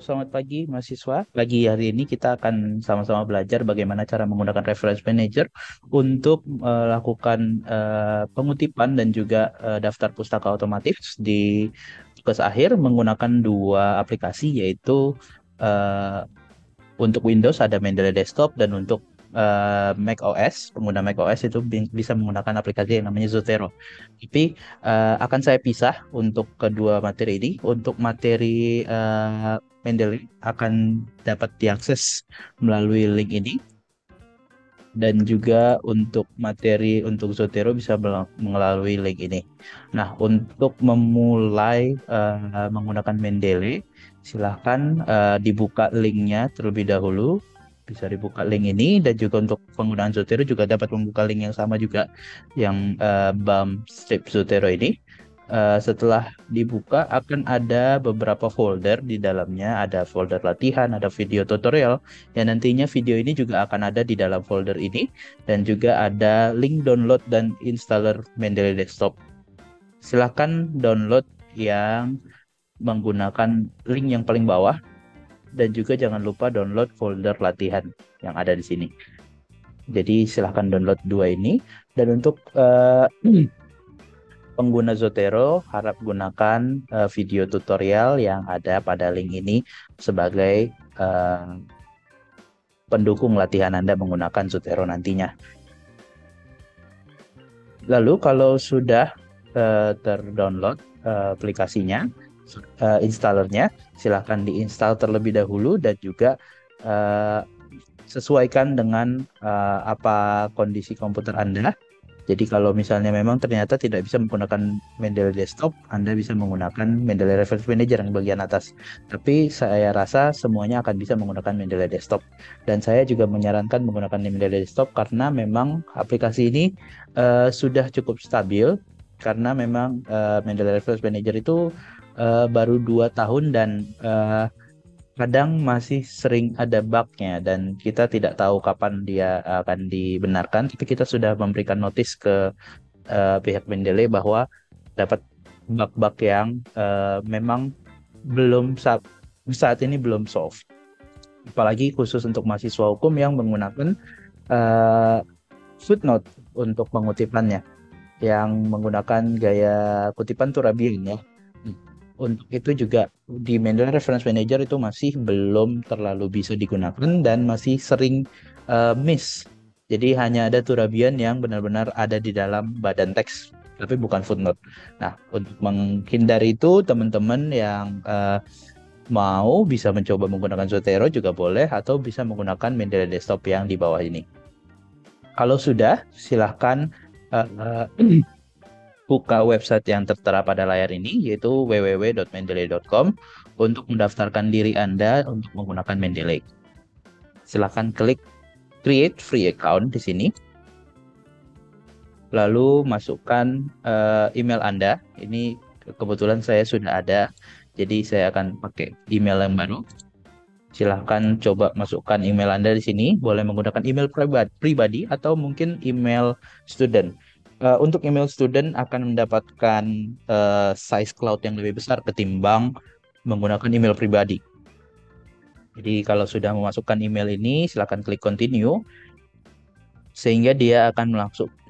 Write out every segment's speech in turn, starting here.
selamat pagi mahasiswa. Pagi hari ini kita akan sama-sama belajar bagaimana cara menggunakan Reference Manager untuk melakukan pengutipan dan juga daftar pustaka otomatis di tugas akhir menggunakan dua aplikasi, yaitu eh, untuk Windows ada Mendeley Desktop, dan untuk Mac OS, pengguna Mac OS itu bisa menggunakan aplikasi yang namanya Zotero. Tapi akan saya pisah untuk kedua materi ini. Untuk materi Mendeley akan dapat diakses melalui link ini, dan juga untuk materi untuk Zotero bisa melalui link ini. Nah, untuk memulai menggunakan Mendeley, silahkan dibuka linknya terlebih dahulu. Bisa dibuka link ini, dan juga untuk penggunaan Zotero juga dapat membuka link yang sama juga, yang bump strip Zotero ini. Setelah dibuka akan ada beberapa folder di dalamnya, ada folder latihan, ada video tutorial, yang nantinya video ini juga akan ada di dalam folder ini, dan juga ada link download dan installer Mendeley Desktop. Silahkan download yang menggunakan link yang paling bawah, dan juga jangan lupa download folder latihan yang ada di sini. Jadi silahkan download dua ini. Dan untuk pengguna Zotero, harap gunakan video tutorial yang ada pada link ini sebagai pendukung latihan Anda menggunakan Zotero nantinya. Lalu kalau sudah terdownload aplikasinya, installernya, silahkan diinstal terlebih dahulu, dan juga sesuaikan dengan apa kondisi komputer Anda. Jadi kalau misalnya memang ternyata tidak bisa menggunakan Mendeley Desktop, Anda bisa menggunakan Mendeley Reference Manager yang bagian atas. Tapi saya rasa semuanya akan bisa menggunakan Mendeley Desktop. Dan saya juga menyarankan menggunakan Mendeley Desktop karena memang aplikasi ini sudah cukup stabil. Karena memang Mendeley Reference Manager itu baru 2 tahun, dan kadang masih sering ada bug-nya, dan kita tidak tahu kapan dia akan dibenarkan. Tapi kita sudah memberikan notice ke pihak Mendeley bahwa dapat bug-bug yang memang belum saat ini belum solve. Apalagi khusus untuk mahasiswa hukum yang menggunakan uh, footnote untuk pengutipannya, yang menggunakan gaya kutipan Turabian ya. Untuk itu juga di Mendeley Reference Manager itu masih belum terlalu bisa digunakan, dan masih sering miss. Jadi hanya ada Turabian yang benar-benar ada di dalam badan teks, tapi bukan footnote. Nah, untuk menghindari itu, teman-teman yang mau bisa mencoba menggunakan Zotero juga boleh, atau bisa menggunakan Mendeley Desktop yang di bawah ini. Kalau sudah, silahkan buka website yang tertera pada layar ini, yaitu www.mendeley.com, untuk mendaftarkan diri Anda untuk menggunakan Mendeley. Silahkan klik create free account di sini. Lalu masukkan email Anda. Ini kebetulan saya sudah ada, jadi saya akan pakai email yang baru. Silahkan coba masukkan email Anda di sini. Boleh menggunakan email pribadi atau mungkin email student. Untuk email student akan mendapatkan size cloud yang lebih besar ketimbang menggunakan email pribadi. Jadi kalau sudah memasukkan email ini, silakan klik continue, sehingga dia akan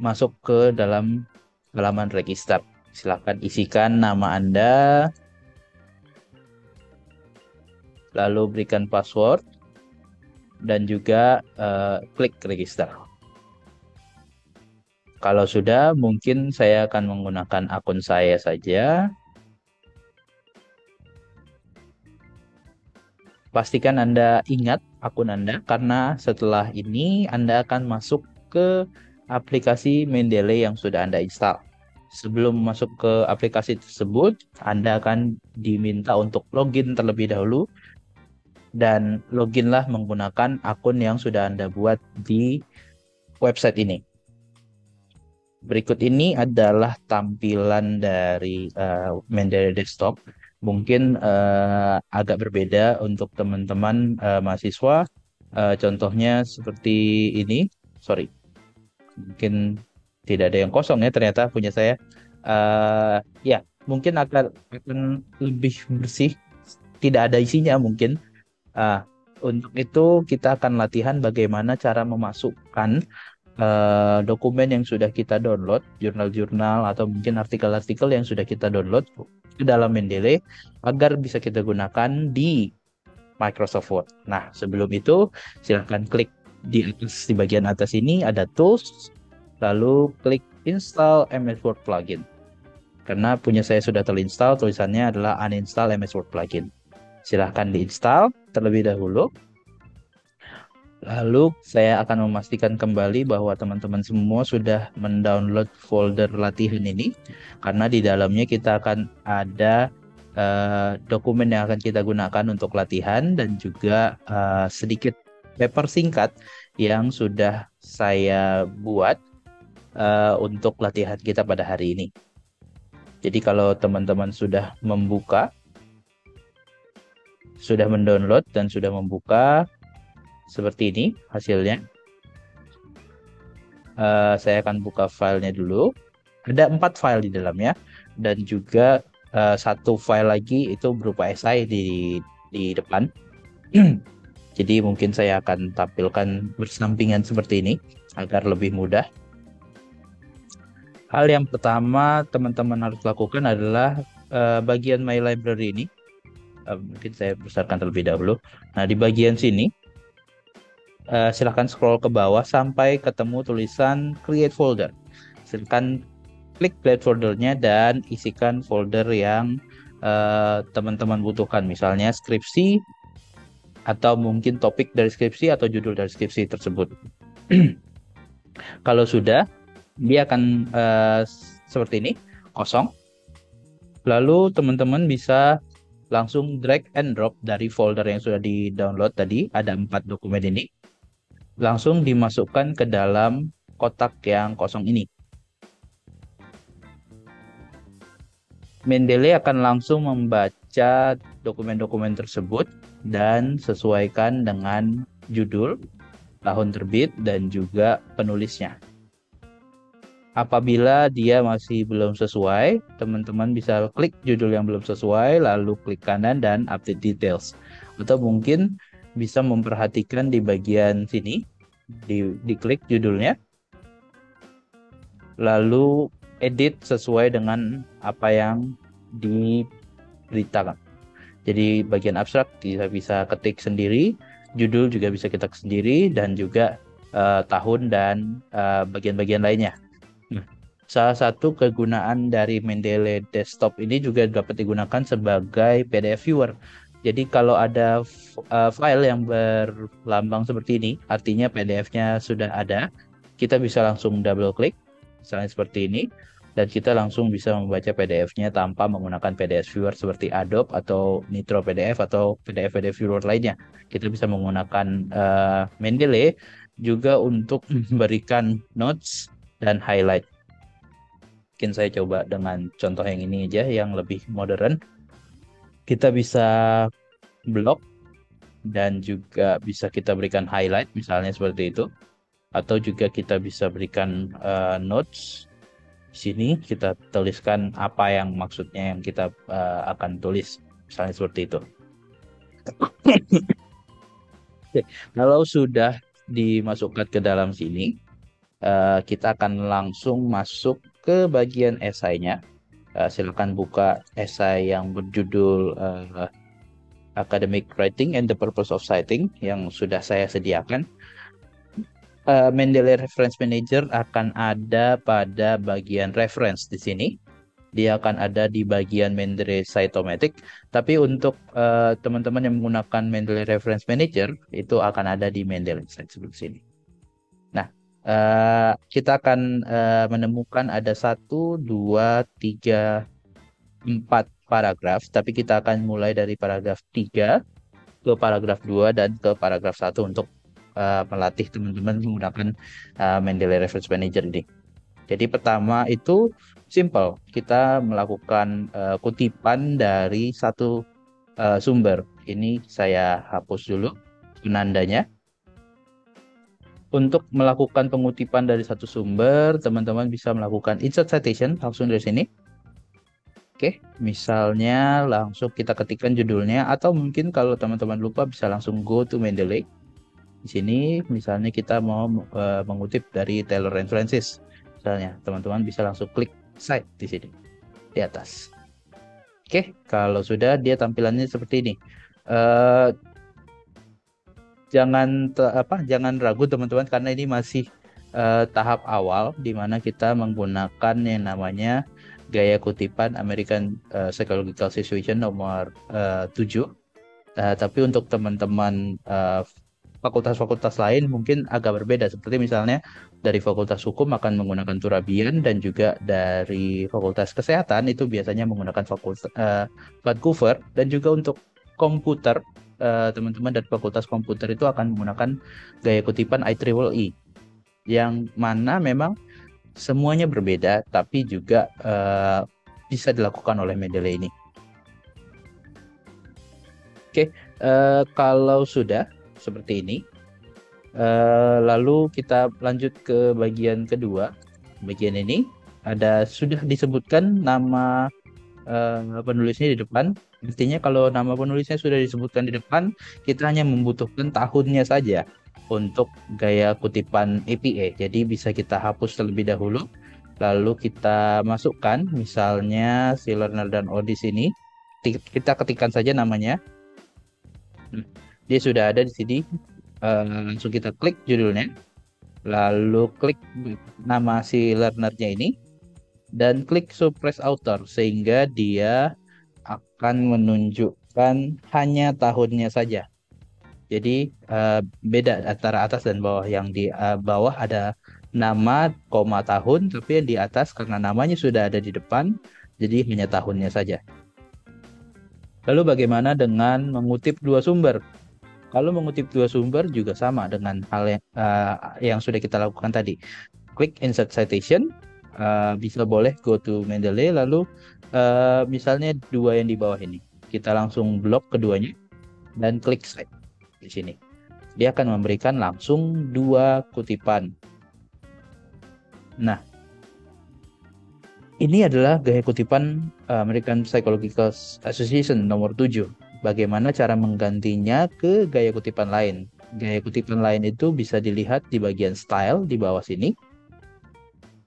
masuk ke dalam halaman register. Silakan isikan nama Anda, lalu berikan password, dan juga klik register. Kalau sudah, mungkin saya akan menggunakan akun saya saja. Pastikan Anda ingat akun Anda, karena setelah ini Anda akan masuk ke aplikasi Mendeley yang sudah Anda install. Sebelum masuk ke aplikasi tersebut, Anda akan diminta untuk login terlebih dahulu, dan loginlah menggunakan akun yang sudah Anda buat di website ini. Berikut ini adalah tampilan dari Mendeley Desktop. Mungkin agak berbeda untuk teman-teman mahasiswa. Contohnya seperti ini. Sorry, mungkin tidak ada yang kosong ya ternyata punya saya. Ya, mungkin akan lebih bersih tidak ada isinya mungkin. Ah, untuk itu kita akan latihan bagaimana cara memasukkan dokumen yang sudah kita download, jurnal-jurnal atau mungkin artikel-artikel yang sudah kita download ke dalam Mendeley agar bisa kita gunakan di Microsoft Word. Nah, sebelum itu silahkan klik di bagian atas ini ada tools, lalu klik install MS Word plugin. Karena punya saya sudah terinstall, tulisannya adalah uninstall MS Word plugin. Silahkan diinstal terlebih dahulu. Lalu saya akan memastikan kembali bahwa teman-teman semua sudah mendownload folder latihan ini, karena di dalamnya kita akan ada dokumen yang akan kita gunakan untuk latihan dan juga sedikit paper singkat yang sudah saya buat untuk latihan kita pada hari ini. Jadi kalau teman-teman sudah mendownload dan sudah membuka, seperti ini hasilnya. Saya akan buka filenya dulu. Ada 4 file di dalamnya dan juga satu file lagi itu berupa esai di depan. Jadi mungkin saya akan tampilkan bersampingan seperti ini agar lebih mudah. Hal yang pertama teman-teman harus lakukan adalah bagian My Library ini. Mungkin saya besarkan terlebih dahulu. Nah, di bagian sini silahkan scroll ke bawah sampai ketemu tulisan Create Folder. Silahkan klik Create Foldernya dan isikan folder yang teman-teman butuhkan. Misalnya skripsi, atau mungkin topik dari skripsi atau judul dari skripsi tersebut. Kalau sudah, dia akan seperti ini, kosong. Lalu teman-teman bisa langsung drag and drop dari folder yang sudah di-download tadi, ada 4 dokumen ini. Langsung dimasukkan ke dalam kotak yang kosong ini. Mendeley akan langsung membaca dokumen-dokumen tersebut dan sesuaikan dengan judul, tahun terbit, dan juga penulisnya. Apabila dia masih belum sesuai, teman-teman bisa klik judul yang belum sesuai, lalu klik kanan dan update details. Atau mungkin bisa memperhatikan di bagian sini, diklik judulnya, lalu edit sesuai dengan apa yang diberitakan. Jadi bagian abstrak kita bisa ketik sendiri, judul juga bisa kita ketik sendiri, dan juga tahun dan bagian-bagian lainnya. Nah, salah satu kegunaan dari Mendeley Desktop ini juga dapat digunakan sebagai PDF viewer. Jadi kalau ada file yang berlambang seperti ini, artinya PDF-nya sudah ada, kita bisa langsung double klik, misalnya seperti ini, dan kita langsung bisa membaca PDF-nya tanpa menggunakan PDF viewer seperti Adobe atau Nitro PDF atau PDF viewer lainnya. Kita bisa menggunakan Mendeley juga untuk memberikan notes dan highlight. Mungkin saya coba dengan contoh yang ini aja, yang lebih modern. Kita bisa blok dan juga bisa kita berikan highlight, misalnya seperti itu. Atau juga kita bisa berikan notes. Di sini kita tuliskan apa yang maksudnya yang kita akan tulis, misalnya seperti itu. Oke, kalau sudah dimasukkan ke dalam sini, kita akan langsung masuk ke bagian esainya. Silakan buka esai yang berjudul Academic Writing and the Purpose of Citing yang sudah saya sediakan. Mendeley Reference Manager akan ada pada bagian reference di sini. Dia akan ada di bagian Mendeley Cite-O-Matic. Tapi untuk teman-teman yang menggunakan Mendeley Reference Manager, itu akan ada di Mendeley Cite seperti sini. Nah, kita akan menemukan ada 1, 2, 3, 4 paragraf. Tapi kita akan mulai dari paragraf 3 ke paragraf 2 dan ke paragraf 1 untuk melatih teman-teman menggunakan Mendeley Reference Manager ini. Jadi pertama itu simple, kita melakukan kutipan dari satu sumber. Ini saya hapus dulu penandanya. Untuk melakukan pengutipan dari satu sumber, teman-teman bisa melakukan insert citation langsung dari sini. Oke, misalnya langsung kita ketikkan judulnya, atau mungkin kalau teman-teman lupa bisa langsung go to Mendeley. Di sini misalnya kita mau mengutip dari Taylor and Francis. Misalnya, teman-teman bisa langsung klik cite di sini di atas. Oke, kalau sudah dia tampilannya seperti ini. Eh, jangan ragu teman-teman karena ini masih tahap awal di mana kita menggunakan yang namanya gaya kutipan American Psychological Situation nomor 7. Tapi untuk teman-teman fakultas-fakultas lain mungkin agak berbeda. Seperti misalnya dari Fakultas Hukum akan menggunakan Turabian, dan juga dari Fakultas Kesehatan itu biasanya menggunakan Vancouver, dan juga untuk komputer teman-teman dari Fakultas Komputer itu akan menggunakan gaya kutipan IEEE, yang mana memang semuanya berbeda tapi juga bisa dilakukan oleh Mendeley ini. Oke, kalau sudah seperti ini, lalu kita lanjut ke bagian kedua. Bagian ini sudah disebutkan nama penulisnya di depan. Artinya kalau nama penulisnya sudah disebutkan di depan, kita hanya membutuhkan tahunnya saja untuk gaya kutipan APA. Jadi bisa kita hapus terlebih dahulu, lalu kita masukkan misalnya si learner dan Odis ini. Kita ketikkan saja namanya. Dia sudah ada di sini. Langsung kita klik judulnya, lalu klik nama si learnernya ini, dan klik suppress author sehingga dia akan menunjukkan hanya tahunnya saja. Jadi beda antara atas dan bawah. Yang di bawah ada nama, koma, tahun, tapi yang di atas karena namanya sudah ada di depan, jadi hanya tahunnya saja. Lalu bagaimana dengan mengutip dua sumber? Kalau mengutip dua sumber juga sama dengan hal yang sudah kita lakukan tadi. Klik insert citation, bisa boleh go to Mendeley, lalu misalnya dua yang di bawah ini. Kita langsung blok keduanya dan klik cite di sini. Dia akan memberikan langsung dua kutipan. Nah, ini adalah gaya kutipan American Psychological Association nomor 7. Bagaimana cara menggantinya ke gaya kutipan lain? Gaya kutipan lain itu bisa dilihat di bagian style di bawah sini.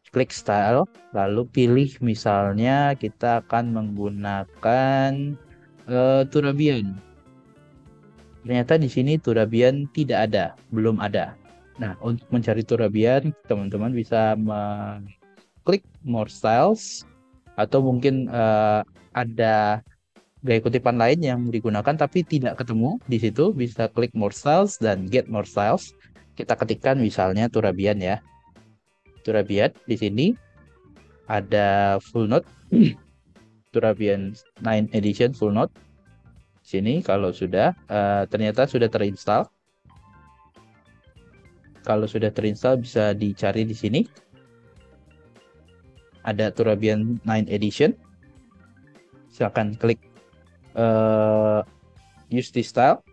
Klik style, lalu pilih misalnya kita akan menggunakan Turabian. Ternyata di sini Turabian tidak ada, belum ada. Nah, untuk mencari Turabian, teman-teman bisa klik more styles, atau mungkin ada gaya kutipan lain yang digunakan tapi tidak ketemu di situ, bisa klik more styles dan get more styles. Kita ketikkan misalnya Turabian ya. Turabian di sini ada full note. Turabian 9 edition full note. Sini kalau sudah ternyata sudah terinstall. Kalau sudah terinstall bisa dicari di sini. Ada Turabian 9 edition. Silakan klik use this style.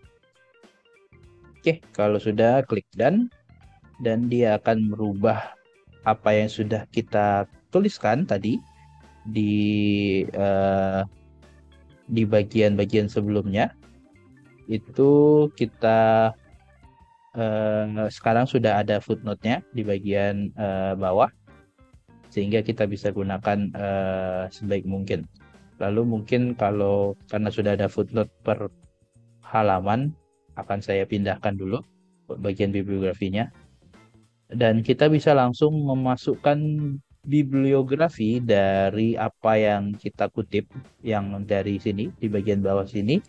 Oke, kalau sudah klik done, dan dia akan merubah apa yang sudah kita tuliskan tadi di bagian-bagian sebelumnya. Itu kita sekarang sudah ada footnote-nya di bagian bawah, sehingga kita bisa gunakan sebaik mungkin. Lalu mungkin karena sudah ada footnote per halaman, akan saya pindahkan dulu bagian bibliografinya. Dan kita bisa langsung memasukkan bibliografi dari apa yang kita kutip, yang dari sini, di bagian bawah sini,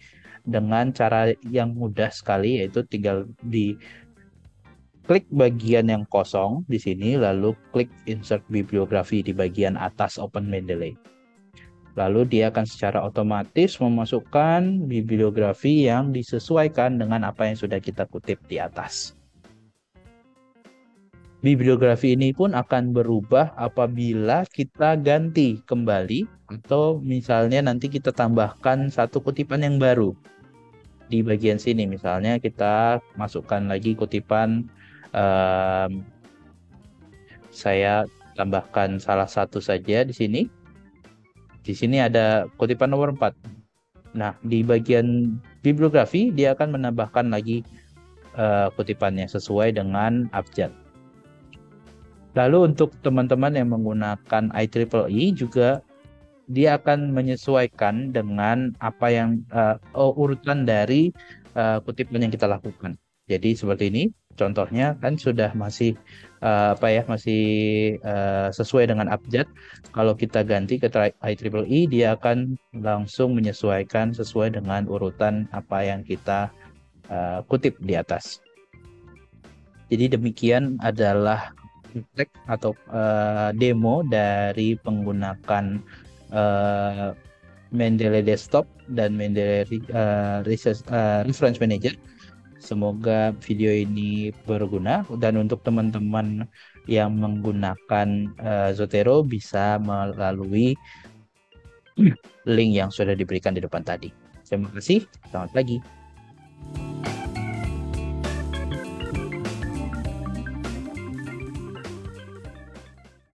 dengan cara yang mudah sekali, yaitu tinggal di klik bagian yang kosong di sini, lalu klik insert bibliografi di bagian atas Open Mendeley. Lalu dia akan secara otomatis memasukkan bibliografi yang disesuaikan dengan apa yang sudah kita kutip di atas. Bibliografi ini pun akan berubah apabila kita ganti kembali, atau misalnya nanti kita tambahkan satu kutipan yang baru. Di bagian sini misalnya kita masukkan lagi kutipan, saya tambahkan salah satu saja di sini. Di sini ada kutipan nomor 4. Nah, di bagian bibliografi dia akan menambahkan lagi kutipannya sesuai dengan abjad. Lalu untuk teman-teman yang menggunakan IEEE juga dia akan menyesuaikan dengan apa yang urutan dari kutipan yang kita lakukan. Jadi seperti ini, contohnya kan sudah masih masih sesuai dengan abjad. Kalau kita ganti ke IEEE, dia akan langsung menyesuaikan sesuai dengan urutan apa yang kita kutip di atas. Jadi demikian adalah praktek atau demo dari menggunakan Mendeley Desktop dan Mendeley Reference Manager. Semoga video ini berguna dan untuk teman-teman yang menggunakan Zotero bisa melalui link yang sudah diberikan di depan tadi. Terima kasih, selamat pagi.